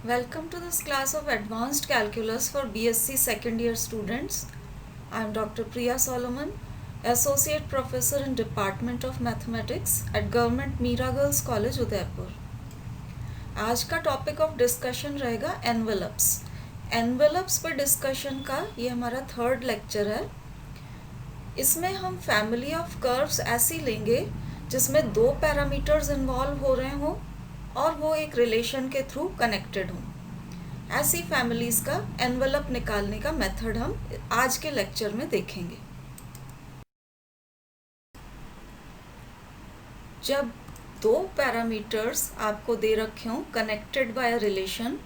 Welcome to this class of Advanced Calculus for BSc second year students. I am Dr. Priya Solomon, Associate Professor in Department of Mathematics at Government Mira Girls College, Udaipur. आज का topic of discussion रहेगा envelopes. Envelopes पर discussion का ये हमारा third lecture है। इसमें हम फैमिली ऑफ कर्व्स ऐसी लेंगे जिसमें दो पैरामीटर्स इन्वॉल्व हो रहे हों और वो एक रिलेशन के थ्रू कनेक्टेड हों। ऐसी फैमिलीज का एनवेलप निकालने का मेथड हम आज के लेक्चर में देखेंगे। जब दो पैरामीटर्स आपको दे रखे हों कनेक्टेड बाय अ रिलेशन,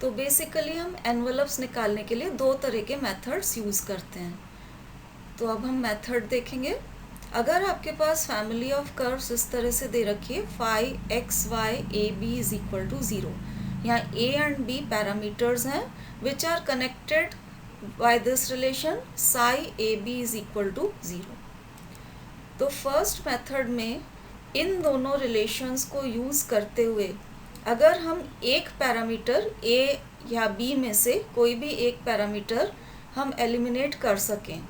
तो बेसिकली हम एनवेलप्स निकालने के लिए दो तरह के मेथड्स यूज़ करते हैं। तो अब हम मेथड देखेंगे। अगर आपके पास फैमिली ऑफ कर्व्स इस तरह से दे रखी है, phi x y a b is equal to 0, यहाँ ए एंड बी पैरामीटर्स हैं which are connected by this relation psi a b is equal to 0। तो फर्स्ट मेथड में इन दोनों रिलेशंस को यूज़ करते हुए अगर हम एक पैरामीटर ए या बी में से कोई भी एक पैरामीटर हम एलिमिनेट कर सकें,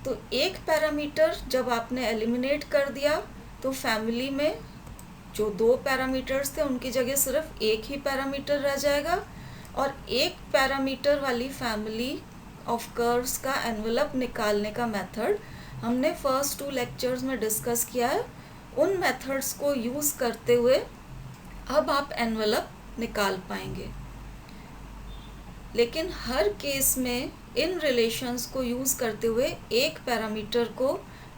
तो एक पैरामीटर जब आपने एलिमिनेट कर दिया तो फैमिली में जो दो पैरामीटर्स थे उनकी जगह सिर्फ एक ही पैरामीटर रह जाएगा, और एक पैरामीटर वाली फैमिली ऑफ कर्व्स का एनवेलप निकालने का मेथड हमने फर्स्ट 2 लेक्चर्स में डिस्कस किया है। उन मेथड्स को यूज़ करते हुए अब आप एनवेलप निकाल पाएंगे। लेकिन हर केस में इन रिलेशंस को यूज़ करते हुए एक पैरामीटर को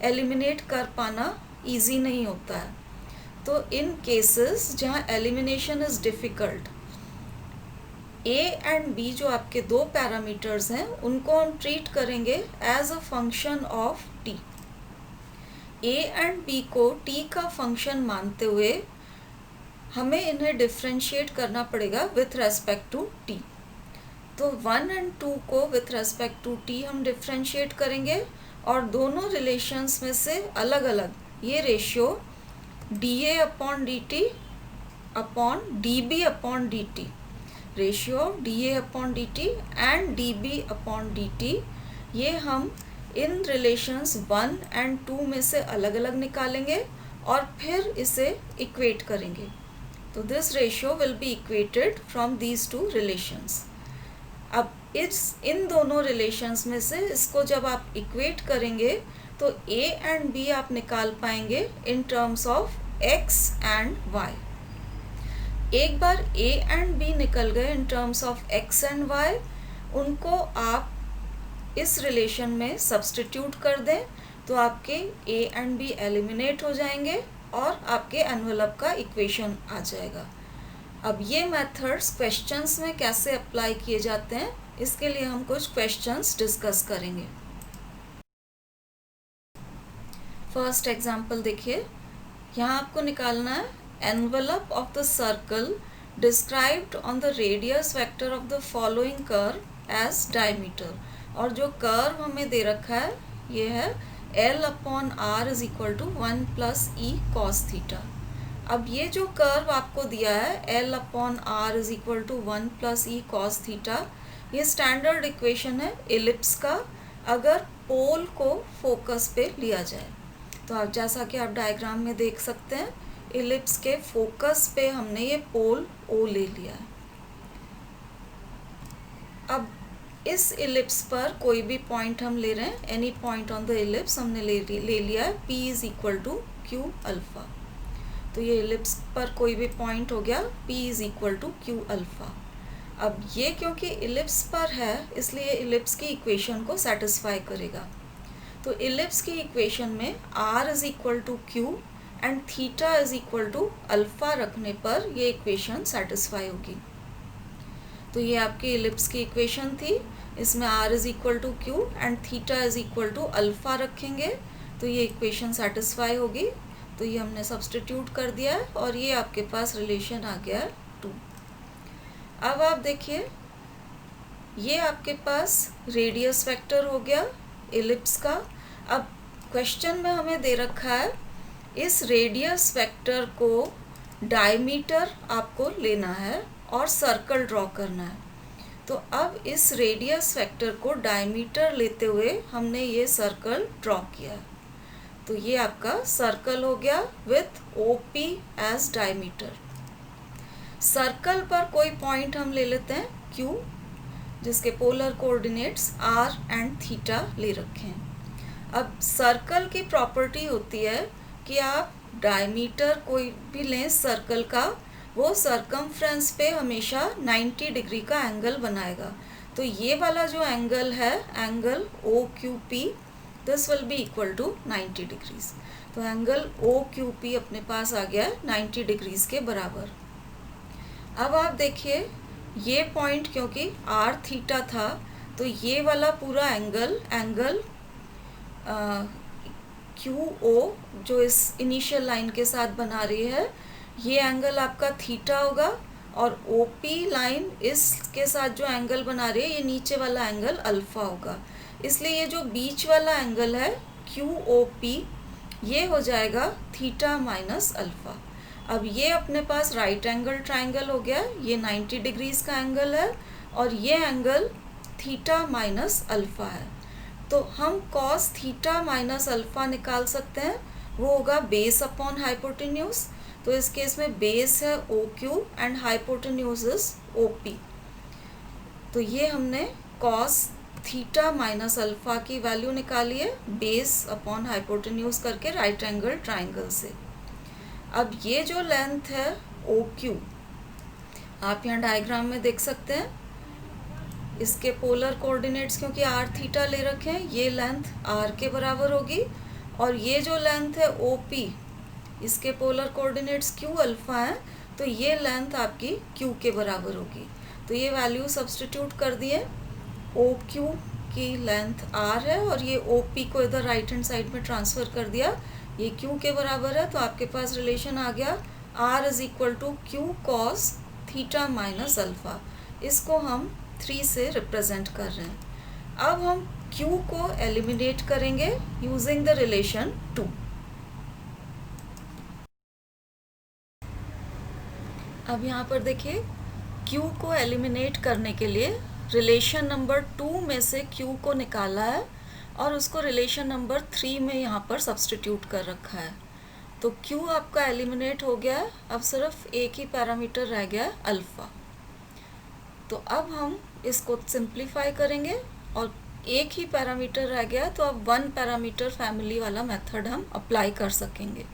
एलिमिनेट कर पाना इजी नहीं होता है। तो in cases where elimination is difficult, a and b जो आपके दो पैरामीटर्स हैं उनको हम ट्रीट करेंगे as a function of t. A and b को टी का फंक्शन मानते हुए हमें इन्हें डिफ्रेंशिएट करना पड़ेगा विथ रेस्पेक्ट टू टी। तो 1 एंड 2 को विथ रेस्पेक्ट टू टी हम डिफ्रेंशिएट करेंगे, और दोनों रिलेशंस में से अलग अलग ये ratio d a upon d t upon d b upon d t, ratio of d a upon d t and d b upon d t, ये हम इन रिलेशंस 1 एंड 2 में से अलग अलग निकालेंगे और फिर इसे इक्वेट करेंगे। तो this ratio will be equated from these two relations. अब इन दोनों रिलेशंस में से इसको जब आप इक्वेट करेंगे तो ए एंड बी आप निकाल पाएंगे in terms of x and y. एक बार ए एंड बी निकल गए in terms of x and y, उनको आप इस रिलेशन में सब्स्टिट्यूट कर दें तो आपके ए एंड बी एलिमिनेट हो जाएंगे और आपके एनवेलप का इक्वेशन आ जाएगा। अब ये मेथड्स क्वेश्चंस में कैसे अप्लाई किए जाते हैं, इसके लिए हम कुछ क्वेश्चंस डिस्कस करेंगे। फर्स्ट एग्जांपल देखिए, यहाँ आपको निकालना है envelope of the circle described on the radius vector of the following curve as diameter. और जो कर्व हमें दे रखा है ये है L upon R is equal to 1 plus e cos theta. अब ये जो कर्व आपको दिया है L upon R is equal to 1 plus e cos theta, ये स्टैंडर्ड इक्वेशन है इलिप्स का अगर पोल को फोकस पे लिया जाए। तो आप जैसा कि आप डायग्राम में देख सकते हैं, इलिप्स के फोकस पे हमने ये पोल O ले लिया है। अब इस इलिप्स पर कोई भी पॉइंट हम ले रहे हैं, any point on the ellipse हमने ले लिया है P is equal to q alpha. तो ये इलिप्स पर कोई भी पॉइंट हो गया P is equal to q alpha. अब ये क्योंकि इलिप्स पर है इसलिए इलिप्स की इक्वेशन को सेटिस्फाई करेगा। तो इलिप्स की इक्वेशन में R is equal to q and theta is equal to alpha रखने पर ये इक्वेशन सेटिस्फाई होगी। तो ये आपकी इलिप्स की इक्वेशन थी, इसमें R is equal to q and theta is equal to alpha रखेंगे तो ये इक्वेशन सेटिस्फाई होगी। तो ये हमने सब्स्टिट्यूट कर दिया है और ये आपके पास रिलेशन आ गया है 2। अब आप देखिए ये आपके पास रेडियस वेक्टर हो गया इलिप्स का। अब क्वेश्चन में हमें दे रखा है इस रेडियस वेक्टर को डायमीटर आपको लेना है और सर्कल ड्रॉ करना है। तो अब इस रेडियस वेक्टर को डायमीटर लेते हुए हमने ये सर्कल ड्रॉ किया है। तो ये आपका सर्कल हो गया with OP as diameter. Circle पर कोई पॉइंट हम ले लेते हैं Q, जिसके polar coordinates R and theta ले रखे हैं। अब सर्कल की प्रॉपर्टी होती है कि आप डायमीटर कोई भी लें सर्कल का, वो सरकमफ्रेंस पे हमेशा 90 डिग्री का एंगल बनाएगा। तो ये वाला जो एंगल है, angle OQP, this will be equal to 90 degrees. तो एंगल OQP अपने पास आ गया 90 डिग्रीज के बराबर। अब आप देखिए ये पॉइंट क्योंकि R थीटा था, तो ये वाला पूरा एंगल QO जो इस इनिशियल लाइन के साथ बना रही है, ये एंगल आपका थीटा होगा, और OP लाइन इसके साथ जो एंगल बना रही है, ये नीचे वाला एंगल अल्फा होगा। इसलिए ये जो बीच वाला एंगल है QOP, ये हो जाएगा थीटा माइनस अल्फा। अब ये अपने पास राइट एंगल ट्राइंगल हो गया, ये 90 डिग्रीज का एंगल है और ये एंगल थीटा माइनस अल्फा है। तो हम कॉस थीटा माइनस अल्फा निकाल सकते हैं, वो होगा बेस अपॉन हाइपोटेन्यूज। तो इस केस में बेस है OQ and hypotenuse is OP। तो ये हमने कॉस थीटा माइनस अल्फा की वैल्यू निकाली है बेस अपॉन हाइपोटेन्यूज करके राइट एंगल ट्राइंगल से। अब ये जो लेंथ है OQ, आप यहाँ डायग्राम में देख सकते हैं, इसके पोलर कोऑर्डिनेट्स क्योंकि R थीटा ले रखे हैं, ये लेंथ R के बराबर होगी, और ये जो लेंथ है OP, इसके पोलर कोऑर्डिनेट्स Q अल्फा है, तो ये लेंथ आपकी Q के बराबर होगी। तो ये वैल्यू सब्स्टिट्यूट कर दिए, OQ की लेंथ R है और ये OP को इधर राइट हैंड साइड में ट्रांसफ़र कर दिया, ये Q के बराबर है। तो आपके पास रिलेशन आ गया R is equal to Q cos theta minus alpha. इसको हम 3 से रिप्रेजेंट कर रहे हैं। अब हम Q को एलिमिनेट करेंगे यूजिंग द रिलेशन 2। अब यहाँ पर देखिए Q को एलिमिनेट करने के लिए रिलेशन नंबर 2 में से Q को निकाला है और उसको रिलेशन नंबर 3 में यहाँ पर सब्स्टिट्यूट कर रखा है। तो Q आपका एलिमिनेट हो गया है, अब सिर्फ एक ही पैरामीटर रह गया है अल्फ़ा। तो अब हम इसको सिंप्लीफाई करेंगे और एक ही पैरामीटर रह गया, तो अब 1 पैरामीटर फैमिली वाला मेथड हम अप्लाई कर सकेंगे।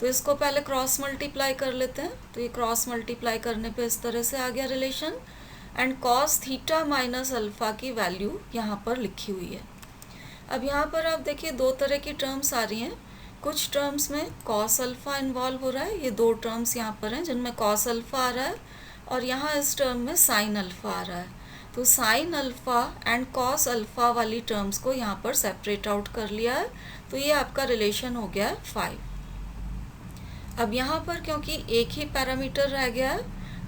तो इसको पहले क्रॉस मल्टीप्लाई कर लेते हैं। तो ये क्रॉस मल्टीप्लाई करने पे इस तरह से आ गया relation, and cos theta minus alpha की वैल्यू यहाँ पर लिखी हुई है। अब यहाँ पर आप देखिए 2 तरह की टर्म्स आ रही हैं। कुछ टर्म्स में कॉस अल्फा इन्वॉल्व हो रहा है, ये 2 टर्म्स यहाँ पर हैं जिनमें कॉस अल्फा आ रहा है, और यहाँ इस टर्म में साइन अल्फा आ रहा है। तो sine alpha and cos alpha वाली टर्म्स को यहाँ पर सेपरेट आउट कर लिया है। तो ये आपका रिलेशन हो गया है 5। अब यहाँ पर क्योंकि एक ही पैरामीटर रह गया है,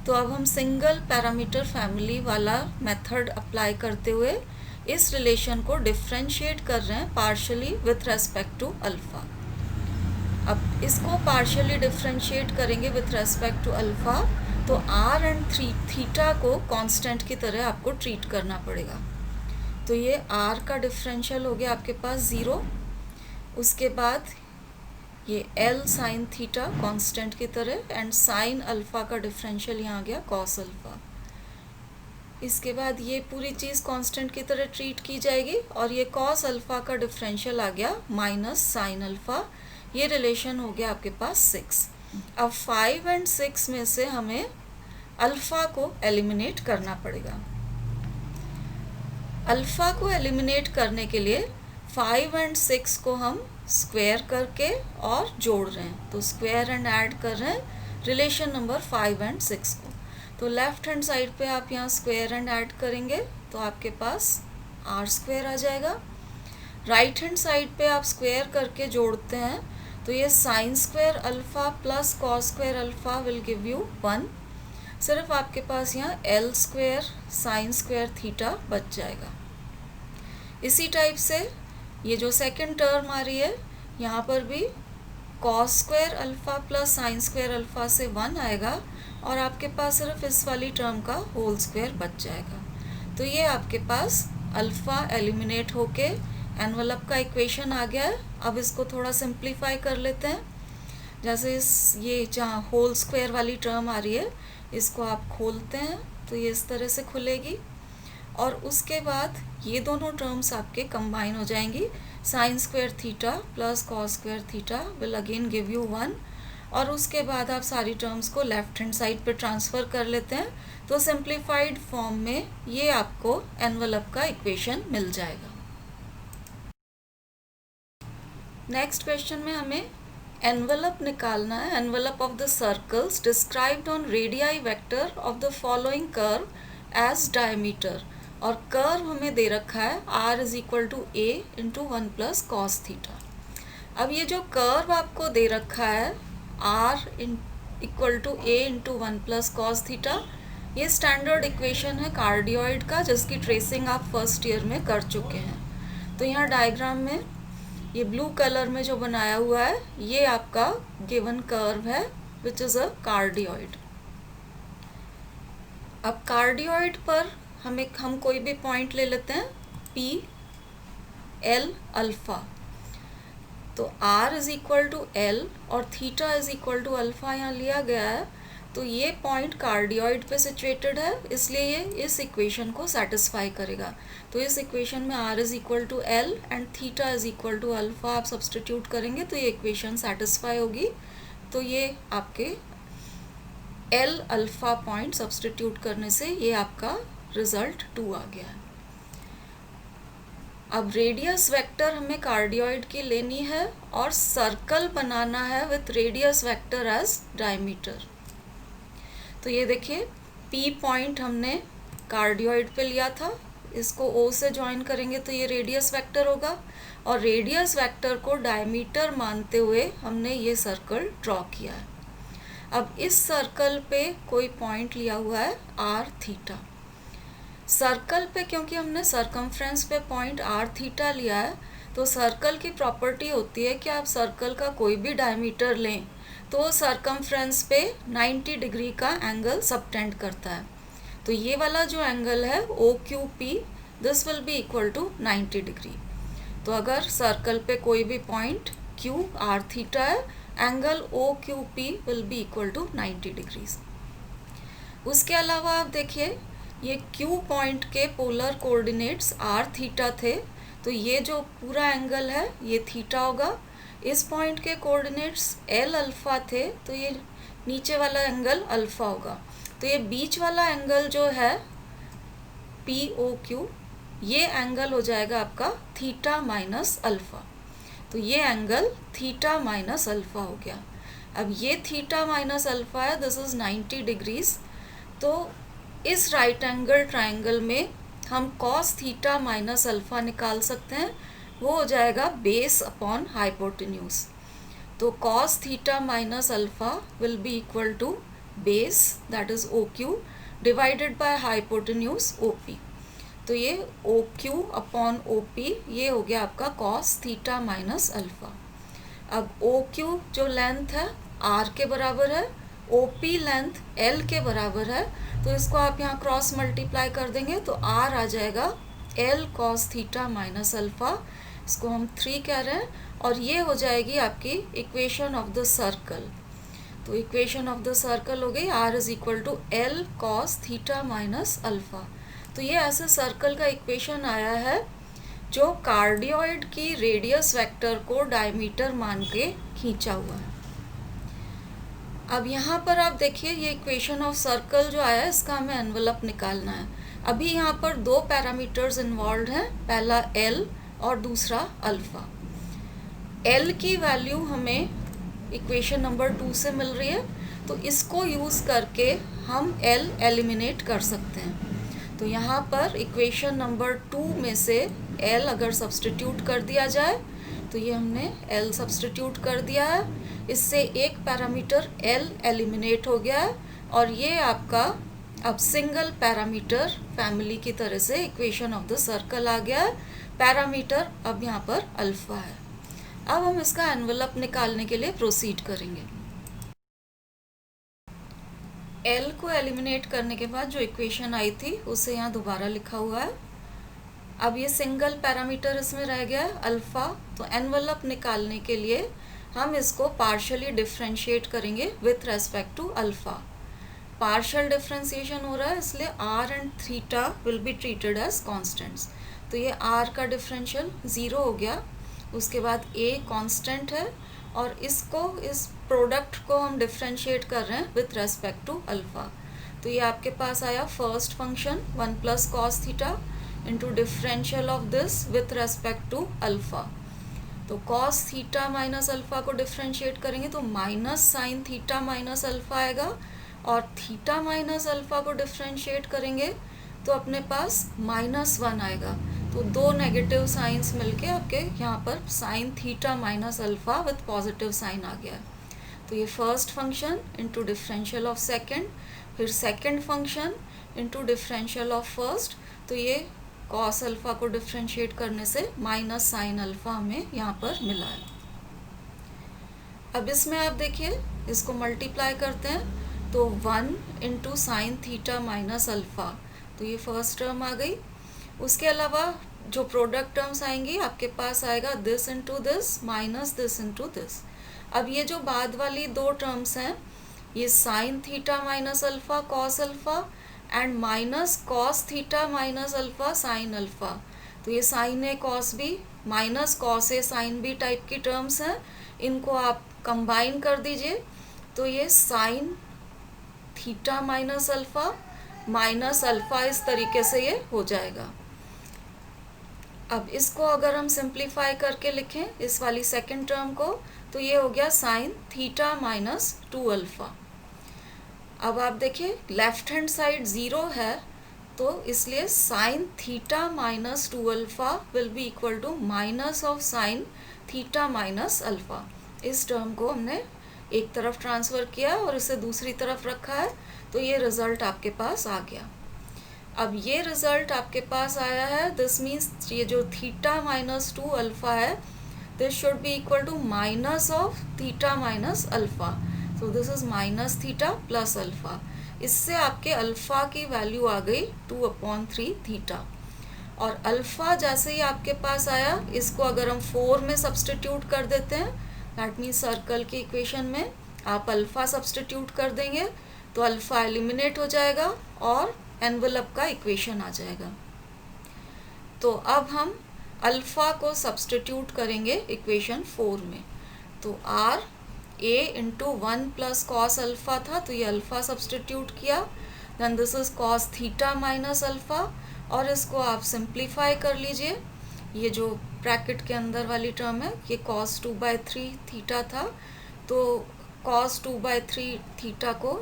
तो अब हम सिंगल पैरामीटर फैमिली वाला मेथड अप्लाई करते हुए इस रिलेशन को डिफ्रेंशिएट कर रहे हैं partially with respect to alpha. अब इसको पार्शियली डिफ्रेंशिएट करेंगे विथ रेस्पेक्ट टू अल्फ़ा, तो R एंड थीटा को कांस्टेंट की तरह आपको ट्रीट करना पड़ेगा। तो ये R का डिफरेंशियल हो गया आपके पास 0, उसके बाद ये L साइन थीटा कांस्टेंट की तरह, एंड साइन अल्फ़ा का डिफरेंशियल यहाँ आ गया कॉस अल्फ़ा। इसके बाद ये पूरी चीज़ कांस्टेंट की तरह ट्रीट की जाएगी, और ये कॉस अल्फ़ा का डिफरेंशियल आ गया माइनस साइन अल्फ़ा। ये रिलेशन हो गया आपके पास 6। अब 5 एंड 6 में से हमें अल्फ़ा को एलिमिनेट करना पड़ेगा। अल्फ़ा को एलिमिनेट करने के लिए 5 एंड 6 को हम स्क्वायर करके और जोड़ रहे हैं, तो स्क्वायर एंड ऐड कर रहे हैं रिलेशन नंबर 5 एंड 6 को। तो लेफ्ट हैंड साइड पे आप यहाँ स्क्वायर एंड ऐड करेंगे तो आपके पास आर स्क्वायर आ जाएगा। राइट हैंड साइड पे आप स्क्वायर करके जोड़ते हैं तो ये sign square alpha plus cos square alpha will give you 1। सिर्फ आपके पास यहाँ L square sine square theta बच जाएगा। इसी टाइप से ये जो सेकंड टर्म आ रही है यहाँ पर भी cos square alpha plus sine square alpha से 1 आएगा, और आपके पास सिर्फ इस वाली टर्म का होल स्क्वायर बच जाएगा। तो ये आपके पास अल्फ़ा एलिमिनेट होके एनवलप का इक्वेशन आ गया है। अब इसको थोड़ा सिंप्लीफाई कर लेते हैं। जैसे ये जहाँ होल स्क्वायर वाली टर्म आ रही है, इसको आप खोलते हैं तो ये इस तरह से खुलेगी, और उसके बाद ये दोनों टर्म्स आपके कंबाइन हो जाएंगी। Sign square theta plus cos square theta will again give you 1, और उसके बाद आप सारी टर्म्स को लेफ्ट हैंड साइड पे ट्रांसफ़र कर लेते हैं, तो सिंप्लीफाइड फॉर्म में ये आपको एनवलप का इक्वेशन मिल जाएगा। नेक्स्ट क्वेश्चन में हमें एनवलप निकालना है, envelope of the circles described on radii vector of the following curve as diameter, और कर्व हमें दे रखा है r is equal to a into 1 plus cos theta. अब ये जो कर्व आपको दे रखा है r equal to a into 1 plus cos theta, ये स्टैंडर्ड इक्वेशन है कार्डियोइड का, जिसकी ट्रेसिंग आप फर्स्ट ईयर में कर चुके हैं। तो यहाँ डायग्राम में ये ब्लू कलर में जो बनाया हुआ है, ये आपका गिवन कर्व है विच इज़ अ कार्डियोइड। अब कार्डियोइड पर हम कोई भी पॉइंट ले लेते हैं P L अल्फ़ा, तो R is equal to L और theta is equal to alpha यहाँ लिया गया है। तो ये पॉइंट कार्डियोइड पे सिचुएटेड है, इसलिए ये इस इक्वेशन को सेटिस्फाई करेगा। तो इस इक्वेशन में R is equal to L and theta is equal to alpha आप सब्सटीट्यूट करेंगे तो ये इक्वेशन सेटिस्फाई होगी। तो ये आपके L अल्फ़ा पॉइंट सब्सटीट्यूट करने से ये आपका रिजल्ट 2 आ गया है। अब रेडियस वेक्टर हमें कार्डियोइड की लेनी है और सर्कल बनाना है with radius vector as diameter. तो ये देखिए P पॉइंट हमने कार्डियोइड पे लिया था, इसको O से ज्वाइन करेंगे तो ये रेडियस वेक्टर होगा, और रेडियस वेक्टर को डायमीटर मानते हुए हमने ये सर्कल ड्रॉ किया है। अब इस सर्कल पे कोई पॉइंट लिया हुआ है r थीटा। सर्कल पे क्योंकि हमने सरकमफ्रेंस पे पॉइंट r थीटा लिया है, तो सर्कल की प्रॉपर्टी होती है कि आप सर्कल का कोई भी डायमीटर लें तो सरकमफ्रेंस पे 90 डिग्री का एंगल सबटेंड करता है। तो ये वाला जो एंगल है OQP, this will be equal to 90 degree. तो अगर सर्कल पे कोई भी पॉइंट Q r थीटा है, angle OQP will be equal to 90 degrees. उसके अलावा आप देखिए ये Q पॉइंट के पोलर कोऑर्डिनेट्स r थीटा थे, तो ये जो पूरा एंगल है ये थीटा होगा। इस पॉइंट के कोऑर्डिनेट्स L अल्फ़ा थे, तो ये नीचे वाला एंगल अल्फ़ा होगा। तो ये बीच वाला एंगल जो है POQ, ये एंगल हो जाएगा आपका थीटा माइनस अल्फ़ा। तो ये एंगल थीटा माइनस अल्फ़ा हो गया। अब ये थीटा माइनस अल्फ़ा है, दिस इज़ 90 डिग्रीज। तो इस राइट एंगल ट्राइंगल में हम कॉस थीटा माइनस अल्फ़ा निकाल सकते हैं, वो हो जाएगा बेस अपॉन हाइपोटेन्यूज। तो cos theta minus alpha will be equal to base that is OQ divided by hypotenuse OP। तो ये OQ अपॉन OP ये हो गया आपका कॉस थीटा माइनस अल्फ़ा। अब OQ जो लेंथ है R के बराबर है, OP लेंथ L के बराबर है, तो इसको आप यहाँ क्रॉस मल्टीप्लाई कर देंगे तो R आ जाएगा L cos theta minus alpha, इसको हम 3 कह रहे हैं, और ये हो जाएगी आपकी इक्वेशन ऑफ द सर्कल। तो इक्वेशन ऑफ द सर्कल हो गई R is equal to L cos theta minus alpha. तो ये ऐसे सर्कल का इक्वेशन आया है जो कार्डियोइड की रेडियस वेक्टर को डायमीटर मान के खींचा हुआ है। अब यहाँ पर आप देखिए ये इक्वेशन ऑफ सर्कल जो आया है, इसका हमें एनवलप निकालना है। अभी यहाँ पर 2 पैरामीटर्स इन्वॉल्व हैं, पहला L और दूसरा अल्फ़ा। L की वैल्यू हमें इक्वेशन नंबर 2 से मिल रही है, तो इसको यूज़ करके हम L एलिमिनेट कर सकते हैं। तो यहाँ पर इक्वेशन नंबर 2 में से L अगर सब्सटीट्यूट कर दिया जाए, तो ये हमने L सब्सटीट्यूट कर दिया है, इससे एक पैरामीटर L एलिमिनेट हो गया है, और ये आपका अब सिंगल पैरामीटर फैमिली की तरह से इक्वेशन ऑफ द सर्कल आ गया है। पैरामीटर अब यहाँ पर अल्फ़ा है। अब हम इसका एनवलप निकालने के लिए प्रोसीड करेंगे। एल को एलिमिनेट करने के बाद जो इक्वेशन आई थी उसे यहाँ दोबारा लिखा हुआ है। अब ये सिंगल पैरामीटर इसमें रह गया है अल्फ़ा, तो एनवेलप निकालने के लिए हम इसको पार्शियली डिफ्रेंशिएट करेंगे with respect to alpha. Partial differentiation हो रहा है इसलिए are and theta will be treated as constants. तो ये आर का डिफरेंशियल 0 हो गया, उसके बाद ए कांस्टेंट है और इसको इस प्रोडक्ट को हम डिफ्रेंशिएट कर रहे हैं विथ रेस्पेक्ट टू अल्फ़ा। तो ये आपके पास आया first function 1 plus cos theta into differential of this with respect to alpha. तो कॉस थीटा माइनस अल्फ़ा को डिफ्रेंशिएट करेंगे तो minus sine theta minus alpha आएगा, और थीटा माइनस अल्फ़ा को डिफ्रेंशिएट करेंगे तो अपने पास -1 आएगा। तो दो नेगेटिव साइंस मिलके आपके यहाँ पर sine theta minus alpha with positive sine आ गया। तो ये first function into differential of second, फिर second function into differential of first. तो ये कॉस अल्फ़ा को डिफ्रेंशिएट करने से माइनस साइन अल्फ़ा हमें यहाँ पर मिला है। अब इसमें आप देखिए इसको मल्टीप्लाई करते हैं तो 1 into sine theta minus alpha, तो ये फर्स्ट टर्म आ गई। उसके अलावा जो प्रोडक्ट टर्म्स आएंगी आपके पास आएगा this into this minus this into this. अब ये जो बाद वाली दो टर्म्स हैं ये sign theta minus alpha cos alpha and minus cos theta minus alpha sine alpha. तो ये sign A cos B minus cos A sine B type की टर्म्स हैं, इनको आप कंबाइन कर दीजिए तो ये sign theta minus alpha minus alpha इस तरीके से ये हो जाएगा। अब इसको अगर हम सिंप्लीफाई करके लिखें इस वाली सेकेंड टर्म को तो ये हो गया साइन थीटा माइनस 2 अल्फ़ा। अब आप देखिए लेफ्ट हैंड साइड 0 है तो इसलिए sine theta minus 2 alpha will be equal to minus of sine theta minus alpha. इस टर्म को हमने एक तरफ ट्रांसफ़र किया और इसे दूसरी तरफ रखा है, तो ये रिज़ल्ट आपके पास आ गया। अब ये रिज़ल्ट आपके पास आया है, दिस मीन्स ये जो थीटा माइनस 2 अल्फ़ा है this should be equal to minus of theta minus alpha. So this is minus theta plus alpha. इससे आपके अल्फ़ा की वैल्यू आ गई 2/3 थीटा। और अल्फ़ा जैसे ही आपके पास आया इसको अगर हम 4 में सब्सटीट्यूट कर देते हैं, दैट मीन्स सर्कल की इक्वेशन में आप अल्फ़ा सब्सटीट्यूट कर देंगे तो अल्फ़ा एलिमिनेट हो जाएगा और एनवेलप का इक्वेशन आ जाएगा। तो अब हम अल्फ़ा को सब्सटीट्यूट करेंगे इक्वेशन 4 में। तो r a into 1 plus cos alpha था तो ये अल्फ़ा सब्सटीट्यूट किया, then this is cos theta minus alpha, और इसको आप सिंप्लीफाई कर लीजिए। ये जो ब्रैकेट के अंदर वाली टर्म है ये cos 2/3 थीटा था, तो cos 2/3 थीटा को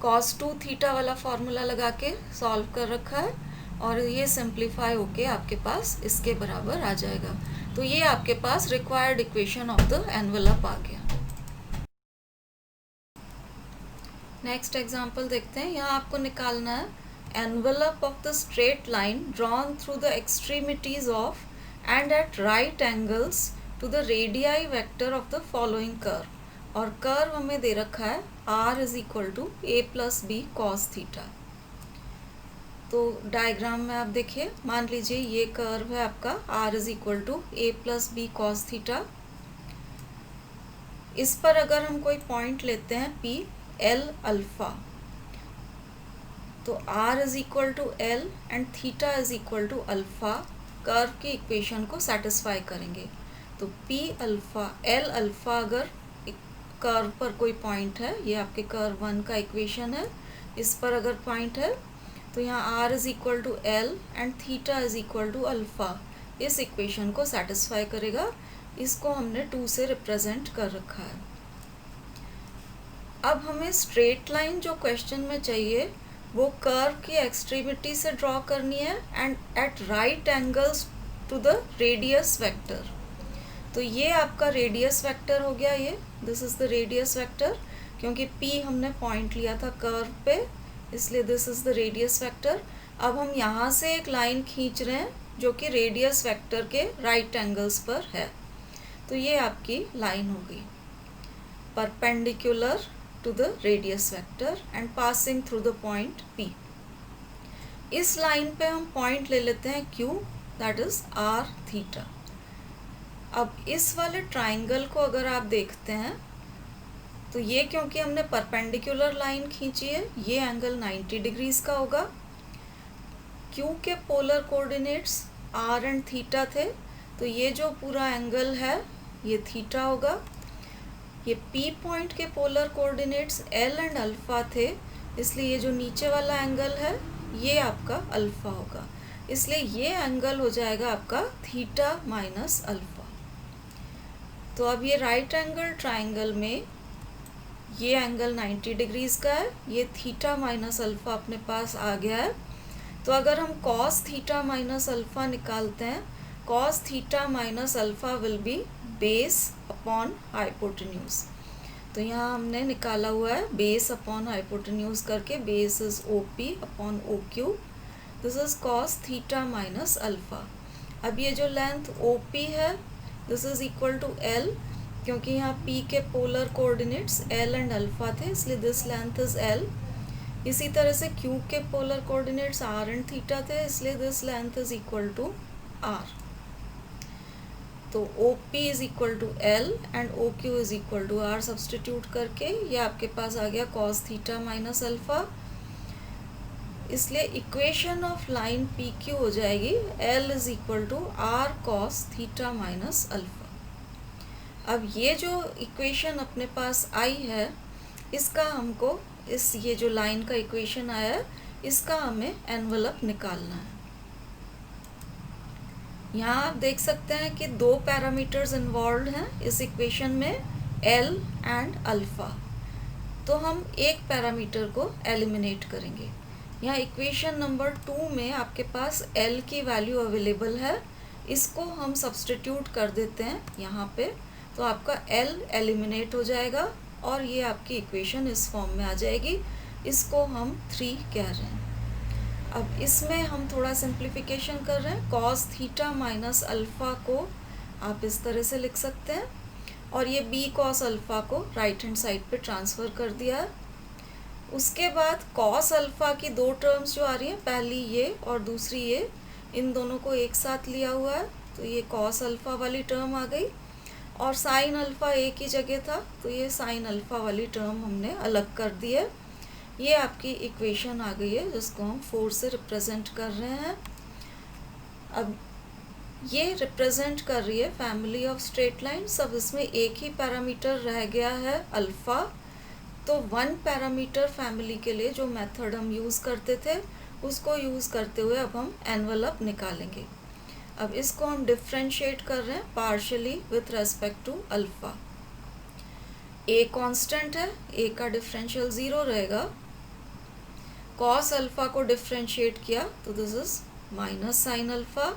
cos 2 थीटा वाला फॉर्मूला लगा के सॉल्व कर रखा है और ये सिंप्लीफाई होके आपके पास इसके बराबर आ जाएगा। तो ये आपके पास required equation of the envelope आ गया। नेक्स्ट एग्जांपल देखते हैं। यहाँ आपको निकालना है envelope of the straight line drawn through the extremities of and at right angles to the radii vector of the following curve, और कर्व हमें दे रखा है r is equal to a plus b cos theta. तो diagram में आप देखिए, मान लीजिए ये कर्व है आपका r is equal to a plus b cos theta. इस पर अगर हम कोई पॉइंट लेते हैं p l अल्फ़ा, तो r is equal to l and theta is equal to alpha curve की इक्वेशन को सेटिस्फाई करेंगे। तो p अल्फ़ा एल अल्फ़ा अगर कर्व पर कोई पॉइंट है, ये आपके कर्व 1 का इक्वेशन है, इस पर अगर पॉइंट है तो यहाँ r is equal to l and theta is equal to alpha इस इक्वेशन को सेटिस्फाई करेगा। इसको हमने 2 से रिप्रेजेंट कर रखा है। अब हमें स्ट्रेट लाइन जो क्वेश्चन में चाहिए वो कर्व की एक्सट्रीमिटी से ड्रॉ करनी है and at right angles to the radius vector. तो ये आपका रेडियस वेक्टर हो गया, ये this is the radius vector, क्योंकि P हमने पॉइंट लिया था कर्व पे इसलिए this is the radius vector. अब हम यहाँ से एक लाइन खींच रहे हैं जो कि रेडियस वेक्टर के राइट एंगल्स पर है। तो ये आपकी लाइन हो गई perpendicular to the radius vector and passing through the point P. इस लाइन पे हम पॉइंट ले लेते हैं Q, that is r theta. अब इस वाले ट्राइंगल को अगर आप देखते हैं तो ये क्योंकि हमने परपेंडिकुलर लाइन खींची है, ये एंगल 90 डिग्रीज का होगा. Q के polar coordinates r and theta थे, तो ये जो पूरा एंगल है ये थीटा होगा. ये P पॉइंट के polar coordinates L and alpha थे, इसलिए ये जो नीचे वाला एंगल है ये आपका अल्फा होगा. इसलिए ये एंगल हो जाएगा आपका थीटा माइनस अल्फा. तो अब ये राइट एंगल ट्राइंगल में ये एंगल 90 डिग्रीज का है, ये थीटा माइनस अल्फा अपने पास आ गया है. तो अगर हम कॉस थीटा माइनस अल्फा निकालते हैं, cos theta minus alpha will be base upon hypotenuse. तो यहाँ हमने निकाला हुआ है बेस अपॉन हाइपोटेन्यूज करके, base is OP upon OQ. This is cos theta minus alpha. अब ये जो लेंथ OP है this is equal to L, क्योंकि यहाँ P के polar coordinates L and alpha थे, इसलिए दिस लेंथ इज L. इसी तरह से Q के polar coordinates R and theta थे, इसलिए this length is equal to R. तो OP is equal to L and OQ is equal to R substitute करके ये आपके पास आ गया कॉस थीटा माइनस अल्फा. इसलिए इक्वेशन ऑफ लाइन PQ हो जाएगी L is equal to R cos theta minus alpha. अब ये जो इक्वेशन अपने पास आई है, इसका हमको ये जो लाइन का इक्वेशन आया है इसका हमें एनवलप निकालना है. यहाँ आप देख सकते हैं कि दो पैरामीटर्स इन्वॉल्व हैं इस इक्वेशन में, L एंड अल्फा. तो हम एक पैरामीटर को एलिमिनेट करेंगे. यहाँ इक्वेशन नंबर 2 में आपके पास L की वैल्यू अवेलेबल है, इसको हम सब्सटीट्यूट कर देते हैं यहाँ पे, तो आपका L एलिमिनेट हो जाएगा और ये आपकी इक्वेशन इस फॉर्म में आ जाएगी. इसको हम 3 कह रहे हैं. अब इसमें हम थोड़ा सिंप्लीफिकेशन कर रहे हैं. कॉस थीटा माइनस अल्फा को आप इस तरह से लिख सकते हैं और ये b कॉस अल्फा को राइट हैंड साइड पे ट्रांसफ़र कर दिया है. उसके बाद कॉस अल्फा की दो टर्म्स जो आ रही हैं, पहली ये और दूसरी ये, इन दोनों को एक साथ लिया हुआ है, तो ये कॉस अल्फा वाली टर्म आ गई. और साइन अल्फा एक ही जगह था, तो ये साइन अल्फा वाली टर्म हमने अलग कर दी है. ये आपकी इक्वेशन आ गई है जिसको हम 4 से रिप्रेजेंट कर रहे हैं. अब ये रिप्रेजेंट कर रही है फैमिली ऑफ स्ट्रेट लाइन्स. अब इसमें एक ही पैरामीटर रह गया है अल्फ़ा. तो 1 पैरामीटर फैमिली के लिए जो मेथड हम यूज़ करते थे उसको यूज़ करते हुए अब हम एनवलप निकालेंगे. अब इसको हम डिफ्रेंशिएट कर रहे हैं partially with respect to alpha. A constant है, ए का डिफरेंशियल 0 रहेगा. कॉस अल्फ़ा को डिफ्रेंशिएट किया तो this is minus sine alpha.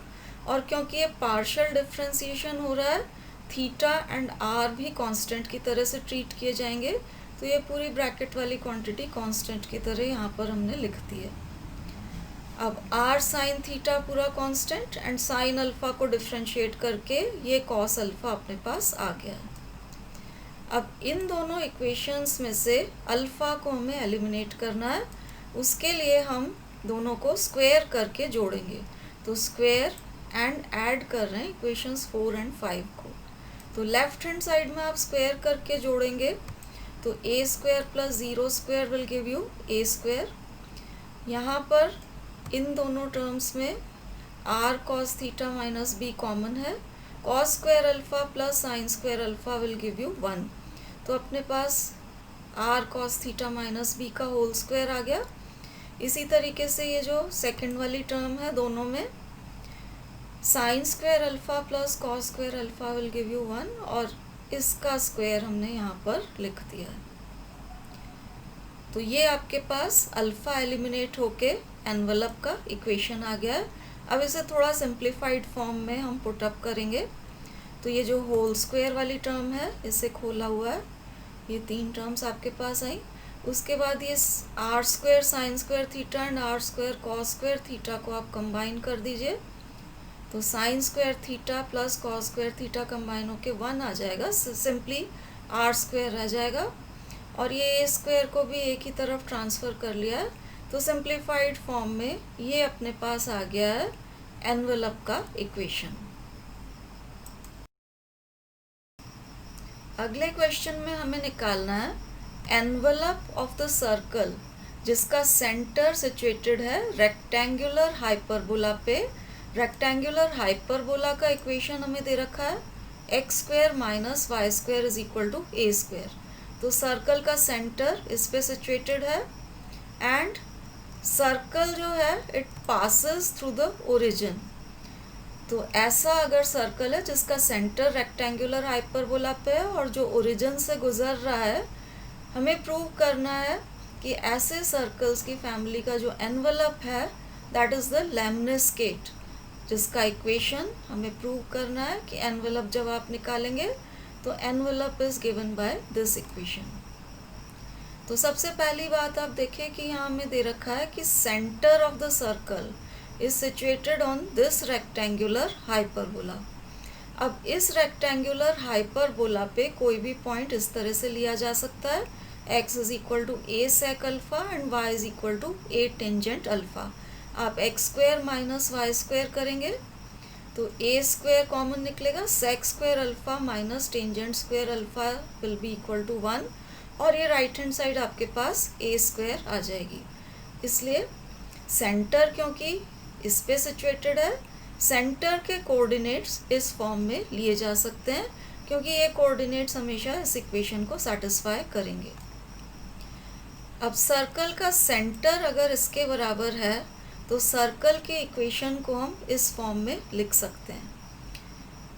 और क्योंकि ये पार्शियल डिफ्रेंशिएशन हो रहा है, थीटा एंड आर भी कांस्टेंट की तरह से ट्रीट किए जाएंगे, तो ये पूरी ब्रैकेट वाली क्वांटिटी कांस्टेंट की तरह यहाँ पर हमने लिख दी है. अब आर साइन थीटा पूरा कांस्टेंट एंड साइन अल्फ़ा को डिफ्रेंशिएट करके ये कॉस अल्फ़ा अपने पास आ गया है. अब इन दोनों इक्वेशंस में से अल्फ़ा को हमें एलिमिनेट करना है. उसके लिए हम दोनों को स्क्वायर करके जोड़ेंगे. तो स्क्वायर एंड ऐड कर रहे हैं इक्वेशंस 4 एंड 5 को. तो लेफ्ट हैंड साइड में आप स्क्वायर करके जोड़ेंगे तो a square plus 0 square will give you a square. यहाँ पर इन दोनों टर्म्स में r cos theta minus b common है. Cos square alpha plus sine square alpha will give you 1. तो अपने पास r cos theta minus b का होल स्क्वायर आ गया. इसी तरीके से ये जो सेकंड वाली टर्म है, दोनों में sign square alpha plus cos square alpha will give you 1 और इसका स्क्वायर हमने यहाँ पर लिख दिया है. तो ये आपके पास अल्फ़ा एलिमिनेट होके एनवलप का इक्वेशन आ गया है. अब इसे थोड़ा सिंप्लीफाइड फॉर्म में हम पुटअप करेंगे. तो ये जो होल स्क्वायर वाली टर्म है इसे खोला हुआ है, ये 3 टर्म्स आपके पास आई. उसके बाद ये r square sine square theta and r square cos square theta को आप कंबाइन कर दीजिए. तो sine square theta plus cos square theta combine होके 1 आ जाएगा. सिंपली आर स्क्वायर रह जाएगा और ये ए स्क्वायर को भी एक ही तरफ ट्रांसफ़र कर लिया है, तो सिंप्लीफाइड फॉर्म में ये अपने पास आ गया है एनवेलप का इक्वेशन। अगले क्वेश्चन में हमें निकालना है एनवेलप ऑफ द सर्कल जिसका सेंटर सिचुएटेड है रेक्टेंगुलर हाइपरबोला पे। रेक्टेंगुलर हाइपरबोला का इक्वेशन हमें दे रखा है x square minus y square is equal to a square. तो सर्कल का सेंटर इस पे सिचुएटेड है एंड सर्कल जो है it passes through the origin. तो ऐसा अगर सर्कल है जिसका सेंटर रेक्टेंगुलर हाइपरबोला पे है और जो ओरिजिन से गुजर रहा है, हमें प्रूव करना है कि ऐसे सर्कल्स की फैमिली का जो एनवेलप है दैट इज़ द लेमनिस्केट, जिसका इक्वेशन हमें प्रूव करना है कि एनवेलप जब आप निकालेंगे तो envelope is given by this equation. तो सबसे पहली बात आप देखें कि यहाँ हमें दे रखा है कि centre of the circle is situated on this rectangular hyperbola. अब इस रेक्टेंगुलर हाइपरबोला पे कोई भी पॉइंट इस तरह से लिया जा सकता है, x is equal to a sec alpha and y is equal to a tangent alpha. आप x square minus y square करेंगे तो ए स्क्वायर कॉमन निकलेगा, sec square alpha minus tangent square alpha will be equal to 1 और ये right hand side आपके पास ए square आ जाएगी। इसलिए centre क्योंकि इस पे सिचुएटेड है, सेंटर के कोऑर्डिनेट्स इस फॉर्म में लिए जा सकते हैं क्योंकि ये कोऑर्डिनेट्स हमेशा इस इक्वेशन को सेटिस्फाई करेंगे। अब सर्कल का सेंटर अगर इसके बराबर है तो सर्कल के इक्वेशन को हम इस फॉर्म में लिख सकते हैं।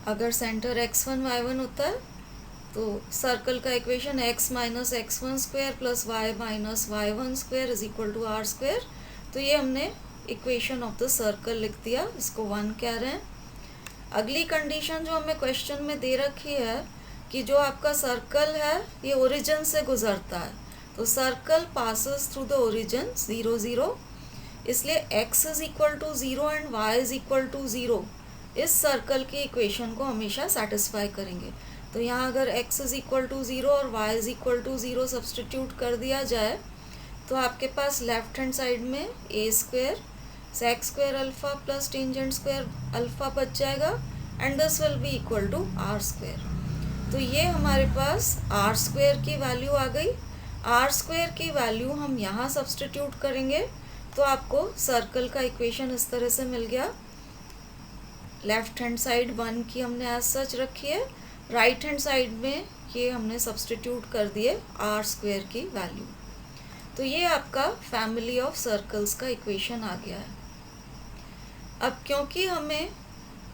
अगर सेंटर x1 y1 होता है तो सर्कल का equation x minus x1 square plus y minus y1 square is equal to r square. तो ये हमने इक्वेशन ऑफ द सर्कल लिख दिया, इसको 1 कह रहे हैं। अगली कंडीशन जो हमें क्वेश्चन में दे रखी है कि जो आपका सर्कल है ये ओरिजिन से गुजरता है, तो circle passes through the origin 0 0, इसलिए x is equal to 0 and y is equal to 0 इस सर्कल की इक्वेशन को हमेशा सेटिस्फाई करेंगे। तो यहाँ अगर x इज इक्वल टू 0 और y is equal to 0 substitute कर दिया जाए तो आपके पास लेफ्ट हैंड साइड में a square sec square alpha plus tangent square alpha बच जाएगा and this will be equal to r square. तो ये हमारे पास आर स्क्वायर की वैल्यू आ गई। आर स्क्वायर की वैल्यू हम यहाँ सब्सटीट्यूट करेंगे तो आपको सर्कल का इक्वेशन इस तरह से मिल गया। लेफ्ट हैंड साइड 1 की हमने एज सच रखी है, राइट हैंड साइड में ये हमने सब्सटीट्यूट कर दिए आर स्क्वायर की वैल्यू। तो ये आपका फैमिली ऑफ सर्कल्स का इक्वेशन आ गया है। अब क्योंकि हमें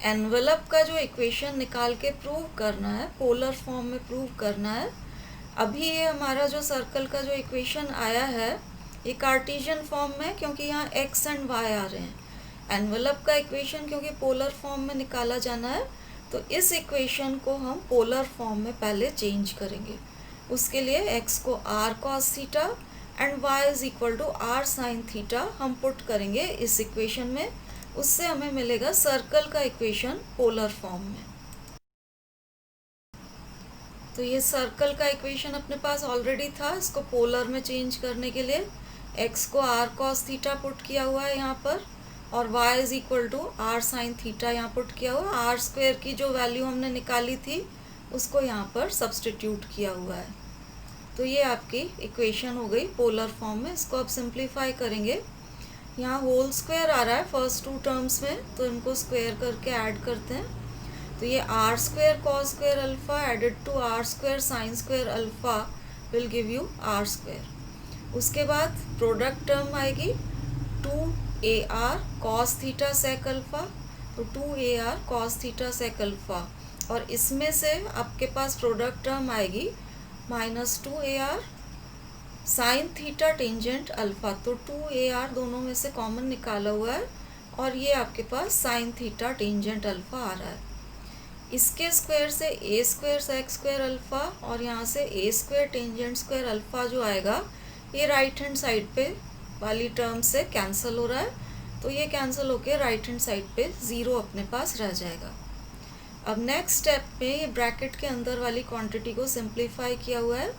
एनवेलप का जो इक्वेशन निकाल के प्रूव करना है, पोलर फॉर्म में प्रूव करना है, अभी ये हमारा जो सर्कल का जो इक्वेशन आया है ये कार्टेशियन फॉर्म में क्योंकि यहाँ x एंड y आ रहे हैं। एनवेलप का इक्वेशन क्योंकि पोलर फॉर्म में निकाला जाना है तो इस इक्वेशन को हम पोलर फॉर्म में पहले चेंज करेंगे। उसके लिए x को r cos theta and y is equal to r sin theta हम पुट करेंगे इस इक्वेशन में, उससे हमें मिलेगा सर्कल का इक्वेशन पोलर फॉर्म में। तो ये सर्कल का इक्वेशन अपने पास ऑलरेडी था, इसको पोलर में चेंज करने के लिए x को r cos थीटा पुट किया हुआ है यहाँ पर और y is equal to r sin theta यहाँ पुट किया हुआ है। r स्क्वायर की जो वैल्यू हमने निकाली थी उसको यहाँ पर सब्सटीट्यूट किया हुआ है। तो ये आपकी इक्वेशन हो गई पोलर फॉर्म में। इसको आप सिंप्लीफाई करेंगे, यहाँ होल स्क्वायर आ रहा है फर्स्ट 2 टर्म्स में, तो इनको स्क्वायर करके ऐड करते हैं। तो ये r square cos square alpha added to r square sine square alpha will give you r square. उसके बाद प्रोडक्ट टर्म आएगी 2ar cos theta sec alpha, तो 2ar cos theta sec alpha और इसमें से आपके पास प्रोडक्ट टर्म आएगी minus 2ar sine theta tangent alpha, तो 2ar दोनों में से कॉमन निकाला हुआ है और ये आपके पास साइन थीटा टेंजेंट अल्फा आ रहा है। इसके स्क्वायर से ए स्क्वायर सेक स्क्वायर अल्फा और यहाँ से ए स्क्वायर टेंजेंट स्क्वायर अल्फा जो आएगा ये राइट हैंड साइड पे वाली टर्म से कैंसिल हो रहा है, तो ये कैंसिल होके राइट हैंड साइड पे 0 अपने पास रह जाएगा। अब नेक्स्ट स्टेप में ये ब्रैकेट के अंदर वाली क्वांटिटी को सिंप्लीफाई किया हुआ है,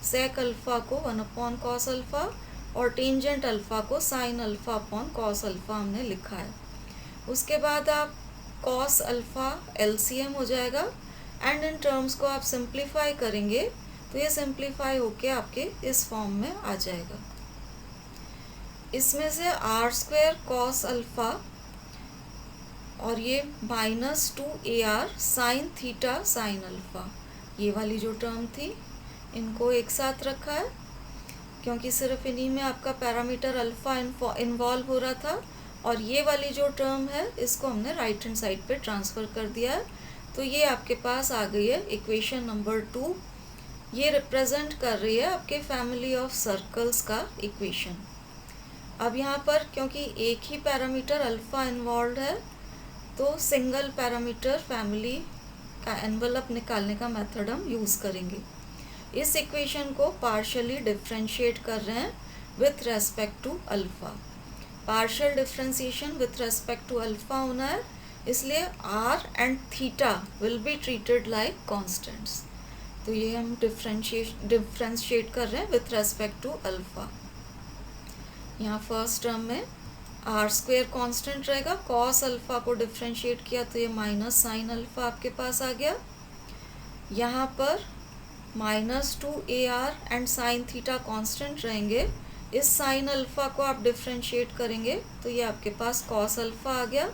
सेक अल्फ़ा को 1 अपॉन कॉस अल्फ़ा और टेंजेंट अल्फ़ा को sine alpha upon cos alpha हमने लिखा है। उसके बाद आप कॉस अल्फ़ा एलसीएम हो जाएगा एंड इन टर्म्स को आप सिंप्लीफाई करेंगे तो ये सिंप्लीफाई होके आपके इस फॉर्म में आ जाएगा। इसमें से आर स्क्वायर कॉस अल्फ़ा और ये -2AR sine theta sine alpha, ये वाली जो टर्म थी इनको एक साथ रखा है क्योंकि सिर्फ इन्हीं में आपका पैरामीटर अल्फ़ा इन्वॉल्व हो रहा था। और ये वाली जो टर्म है इसको हमने राइट हैंड साइड पे ट्रांसफ़र कर दिया है। तो ये आपके पास आ गई है इक्वेशन नंबर 2। ये रिप्रेजेंट कर रही है आपके फैमिली ऑफ सर्कल्स का इक्वेशन। अब यहाँ पर क्योंकि एक ही पैरामीटर अल्फ़ा इन्वॉल्व है तो सिंगल पैरामीटर फैमिली का एनवेलप निकालने का मेथड हम यूज़ करेंगे। इस इक्वेशन को पार्शियली डिफरेंशिएट कर रहे हैं with respect to alpha. Partial differentiation with respect to alpha होना है, इसलिए are and theta will be treated like constants. तो ये हम डिफरेंशिएट कर रहे हैं विथ रेस्पेक्ट टू अल्फ़ा। यहाँ फर्स्ट टर्म में आर स्क्वेयर कॉन्स्टेंट रहेगा, कॉस अल्फ़ा को डिफरेंशिएट किया तो ये माइनस साइन अल्फ़ा आपके पास आ गया। यहाँ पर -2AR and sine theta constant रहेंगे। इस साइन अल्फ़ा को आप डिफरेंशिएट करेंगे तो ये आपके पास कॉस अल्फ़ा आ गया।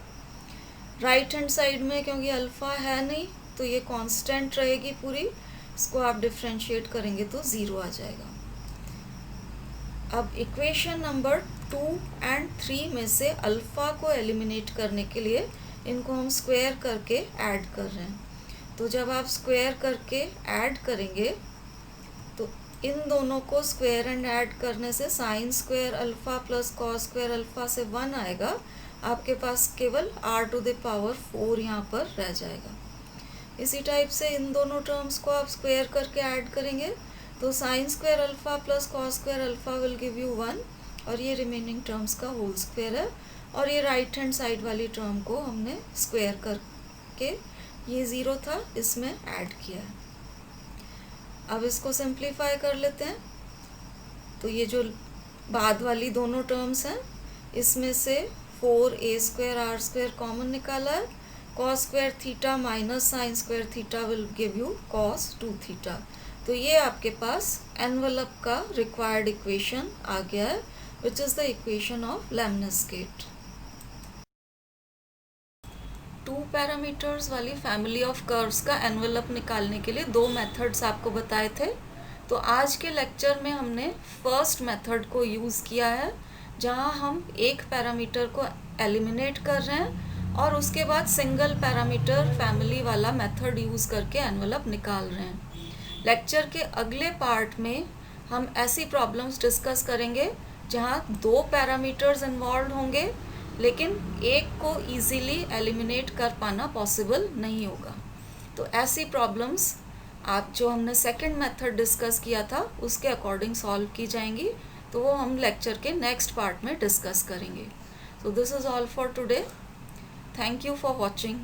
राइट हैंड साइड में क्योंकि अल्फ़ा है नहीं तो ये कांस्टेंट रहेगी पूरी, इसको आप डिफरेंशिएट करेंगे तो 0 आ जाएगा। अब इक्वेशन नंबर 2 एंड 3 में से अल्फ़ा को एलिमिनेट करने के लिए इनको हम स्क्वायर करके ऐड कर रहे हैं। तो जब आप स्क्वायर करके ऐड करेंगे तो इन दोनों को स्क्वायर एंड ऐड करने से sign square alpha plus cos square alpha से 1 आएगा। आपके पास केवल r⁴ यहाँ पर रह जाएगा। इसी टाइप से इन दोनों टर्म्स को आप स्क्वायर करके ऐड करेंगे तो sine square alpha plus cos square alpha will give you 1 और ये रिमेनिंग टर्म्स का होल स्क्वायर है। और ये राइट हैंड साइड वाली टर्म को हमने स्क्वायर करके, ये 0 था, इसमें ऐड किया है। अब इसको सिंप्लीफाई कर लेते हैं। तो ये जो बाद वाली दोनों टर्म्स हैं इसमें से 4a² r² कॉमन निकाला है। Cos square theta minus sine square theta will give you cos 2 theta. तो ये आपके पास एनवेलप का रिक्वायर्ड इक्वेशन आ गया है which is the equation of lemniscate. 2 parameters वाली फैमिली ऑफ कर्व्स का एनवेलप निकालने के लिए 2 मेथड्स आपको बताए थे। तो आज के लेक्चर में हमने फर्स्ट मेथड को यूज़ किया है जहां हम एक पैरामीटर को एलिमिनेट कर रहे हैं और उसके बाद सिंगल पैरामीटर फैमिली वाला मेथड यूज़ करके एनवेलप निकाल रहे हैं। लेक्चर के अगले पार्ट में हम ऐसी प्रॉब्लम्स डिस्कस करेंगे जहां 2 पैरामीटर्स इन्वॉल्व होंगे लेकिन एक को इजीली एलिमिनेट कर पाना पॉसिबल नहीं होगा। तो ऐसी प्रॉब्लम्स आप जो हमने सेकंड मेथड डिस्कस किया था उसके अकॉर्डिंग सॉल्व की जाएंगी, तो वो हम लेक्चर के नेक्स्ट पार्ट में डिस्कस करेंगे। So this is all for today. Thank you for watching.